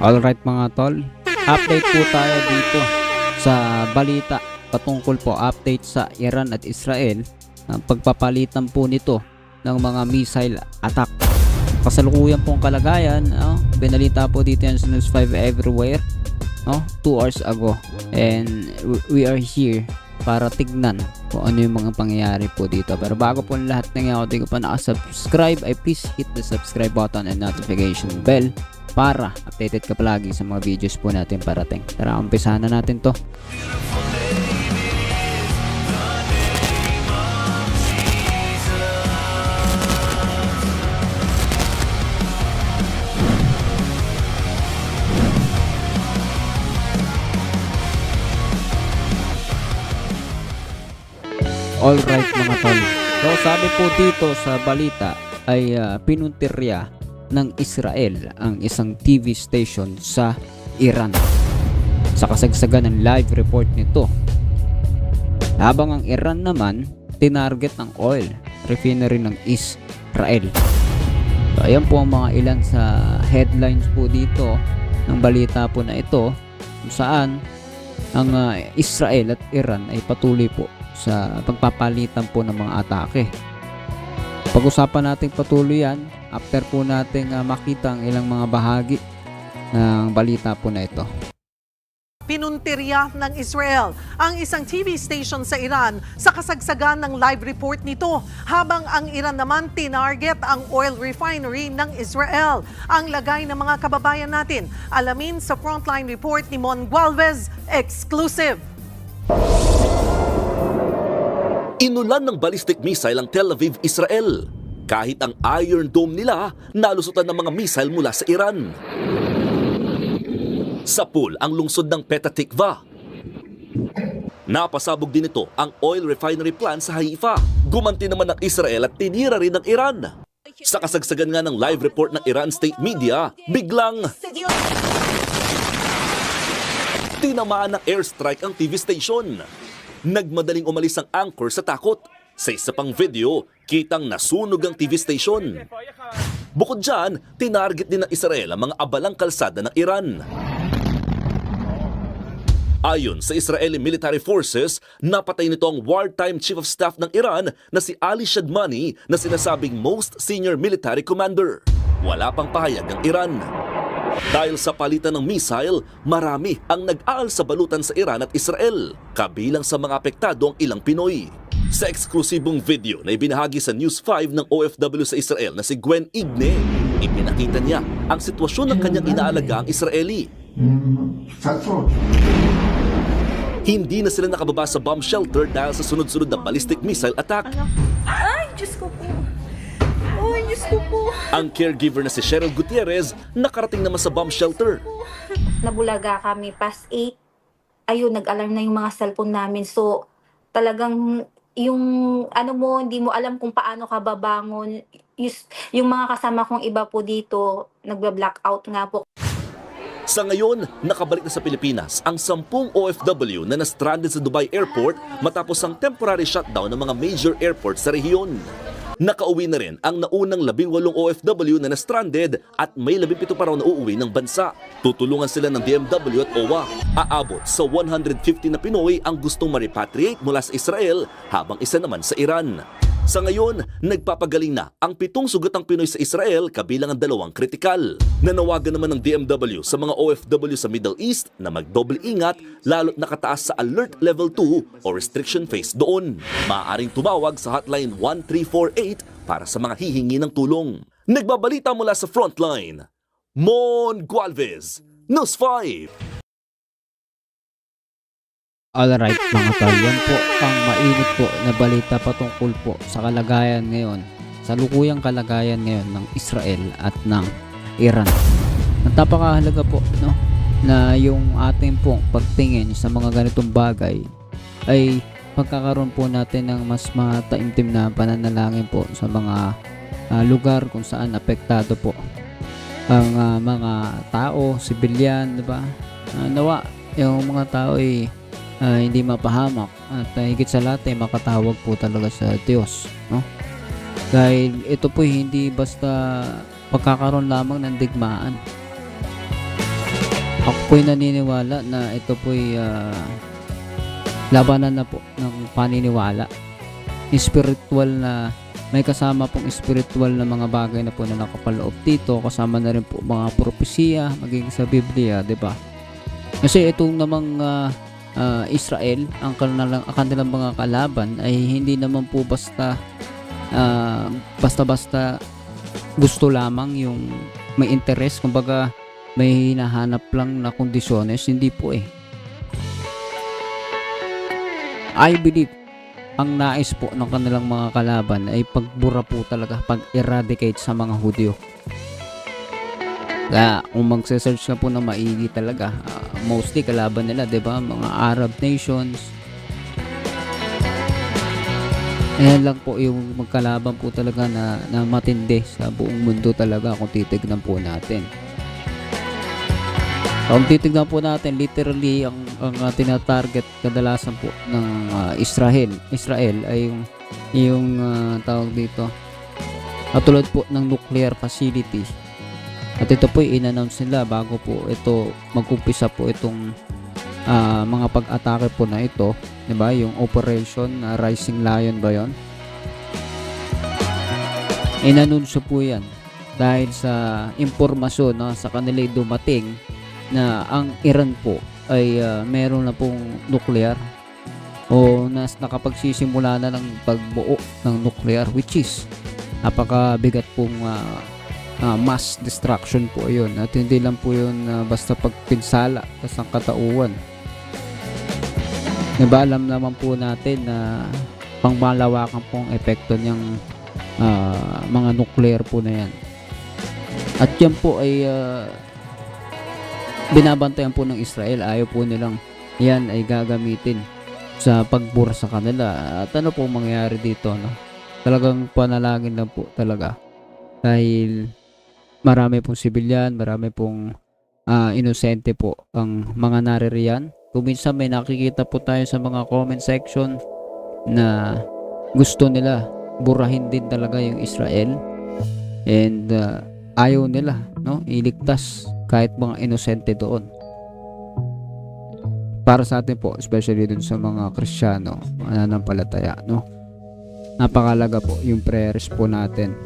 Alright mga tol, update po tayo dito sa balita patungkol po update sa Iran at Israel ang pagpapalitan po nito ng mga missile attack. Kasalukuyan pong kalagayan, binalita po dito yan sa News 5 everywhere 2 hours ago, and we are here para tignan kung ano yung mga pangyayari po dito. Pero bago po lahat ng ako, di ko pa nakasubscribe, ay please hit the subscribe button and notification bell para updated ka palagi sa mga videos po natin parating. Tara, umpisahan na natin to. Alright mga tol, so sabi po dito sa balita ay pinuntirya ng Israel ang isang TV station sa Iran sa kasagsagan ng live report nito, habang ang Iran naman tinarget ng oil refinery ng Israel. So ayan po ang mga ilan sa headlines po dito ng balita po na ito, kung saan ang Israel at Iran ay patuloy po sa pagpapalitan po ng mga atake. Pag-usapan natin patuloy yan after po natin makita ang ilang mga bahagi ng balita po na ito. Pinuntirya ng Israel ang isang TV station sa Iran sa kasagsagan ng live report nito, habang ang Iran naman tinarget ang oil refinery ng Israel. Ang lagay ng mga kababayan natin, alamin sa Frontline Report ni Mon Gualvez, exclusive. Inulan ng ballistic missile ang Tel Aviv, Israel. Kahit ang Iron Dome nila, nalusutan ng mga missile mula sa Iran. Sa pool ang lungsod ng Petah Tikva. Napasabog din ito ang oil refinery plant sa Haifa. Gumanti naman ng Israel at tinira rin ng Iran. Sa kasagsagan nga ng live report ng Iran state media, biglang tinamaan ng airstrike ang TV station. Nagmadaling umalis ang anchor sa takot. Sa isa pang video, kitang nasunog ang TV station. Bukod dyan, tinarget din ng Israel ang mga abalang kalsada ng Iran. Ayon sa Israeli Military Forces, napatay nito ang wartime chief of staff ng Iran na si Ali Shadmani, na sinasabing most senior military commander. Wala pang pahayag ang Iran. Dahil sa palitan ng missile, marami ang nag-aal sa balutan sa Iran at Israel, kabilang sa mga apektado ang ilang Pinoy. Sa eksklusibong video na ibinahagi sa News 5 ng OFW sa Israel na si Gwen Igne, ipinakita niya ang sitwasyon ng kanyang inaalaga ang Israeli. Hindi na sila nakababa sa bomb shelter dahil sa sunod-sunod na ballistic missile attack. Ay, Diyos ko po. Ay, Diyos ko po. Ang caregiver na si Cheryl Gutierrez nakarating naman sa bomb shelter. Nabulaga kami past 8. Ayun, nag-alarm na yung mga cellphone namin. So, talagang yung hindi mo alam kung paano ka babangon. Yung mga kasama kong iba po dito, nagba-blackout nga po. Sa ngayon, nakabalik na sa Pilipinas ang 10 OFW na na-stranded sa Dubai Airport matapos ang temporary shutdown ng mga major airports sa rehiyon. Nakauwi na rin ang naunang 18 OFW na na-stranded at may 17 pa raw na uuwi ng bansa. Tutulungan sila ng DMW at OWA. Aabot sa 150 na Pinoy ang gustong ma-repatriate mula sa Israel, habang isa naman sa Iran. Sa ngayon, nagpapagaling na ang 7 sugatang Pinoy sa Israel, kabilang ang 2 kritikal. Nanawagan naman ng DMW sa mga OFW sa Middle East na magdoble ingat, lalo't nakataas sa Alert Level 2 o Restriction Phase doon. Maaaring tumawag sa Hotline 1348 para sa mga hihingi ng tulong. Nagbabalita mula sa Frontline, Mon Gualvez, News 5. Alright mga tol, yan po ang mainit po na balita patungkol po sa kalagayan ngayon, sa lukuyang kalagayan ngayon ng Israel at ng Iran. Napakahalaga po na yung ating pong pagtingin sa mga ganitong bagay ay pagkakaroon po natin ng mas mataimtim na pananalangin po sa mga lugar kung saan apektado po ang mga tao, sibilyan, diba? Nawa yung mga tao ay hindi mapahamak at higit sa lahat ay makatawag po talaga sa Diyos, dahil ito po hindi basta pagkakaroon lamang ng digmaan. Ako po'y naniniwala na ito po'y labanan na po ng paniniwala. Spiritual na, may kasama pong spiritual na mga bagay na po na nakapaloob dito, kasama na rin po mga propesiya maging sa Biblia, 'di ba? Kasi itong namang Israel, ang kanilang mga kalaban ay hindi naman po basta basta-basta gusto lamang yung may interest, kumbaga may hinahanap lang na kondisyones, hindi po eh. I believe ang nais po ng kanilang mga kalaban ay pagbura po talaga, pag-eradicate sa mga Hudyo. Kaya kung magse-search ka po ng maigi talaga, mostly kalaban nila, 'di ba? Mga Arab nations. Ayan lang po yung magkalaban po talaga na matindi sa buong mundo talaga kung titignan po natin. Kung titignan po natin, literally ang tina-target kadalasan po ng Israel ay yung tawag dito, katulad po ng nuclear facility. At ito po in-announce nila bago po ito mag-umpisa po itong mga pag-atake po na ito, 'di ba? Yung Operation Rising Lion ba 'yon? In-announce po 'yan dahil sa impormasyon na sa kanila dumating na ang Iran po ay meron na pong nuclear o nakapagsisimula na ng pagbuo ng nuclear, which is napakabigat pong mass destruction po yun, at hindi lang po yun basta pagpinsala sa sangkatauhan. Diba, alam naman po natin na pangmalawakan pong epekto niyang mga nuclear po na yan, at yan po ay binabantayan po ng Israel. Ayaw po nilang yan ay gagamitin sa pagbura sa kanila. At ano po mangyayari dito, no? Talagang panalangin lang po talaga, dahil marami pong sibilyan, marami pong inosente po ang mga naririyan. Kung minsan may nakikita po tayo sa mga comment section na gusto nila burahin din talaga yung Israel, and ayaw nila, no, iligtas kahit mga inosente doon. Para sa atin po, especially dun sa mga Kristiyano, mananampalataya, no, napakalaga po yung prayers po natin,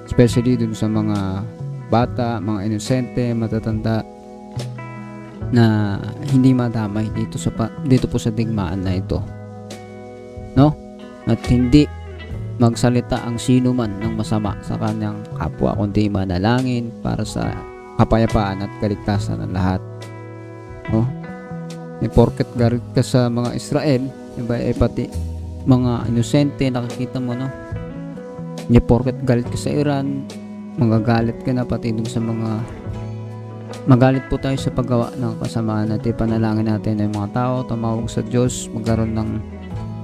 especially dun sa mga bata, mga inosente, matatanda na hindi madamay dito po sa digmaan na ito, no, at hindi magsalita ang sino man ng masama sa kanyang kapwa, kundi manalangin para sa kapayapaan at kaligtasan ng lahat. Oh, porket galit ka sa mga Israel, iba pati mga inosente nakikita mo, no? Porket galit ka sa Iran, magagalit ka na pati dun sa mga magalit po tayo sa paggawa ng kasamaan natin. Panalangin natin ng mga tao, tumawag sa Diyos, magkaroon ng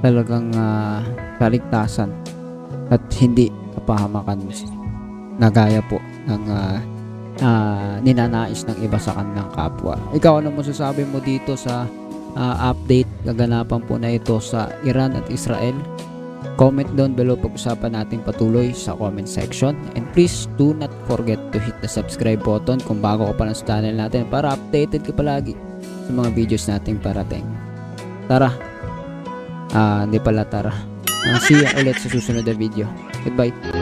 talagang kaligtasan at hindi kapahamakan na gaya po ng ninanais ng iba sa kanilang kapwa. Ikaw, ano masasabi mo dito sa update kaganapan po na ito sa Iran at Israel? Comment down below, pag-usapan natin patuloy sa comment section, and please do not forget to hit the subscribe button kung bago ka pa lang sa channel natin para updated ka palagi sa mga videos natin parating. Tara, hindi pala tara. See you ulit sa susunod na video. Goodbye.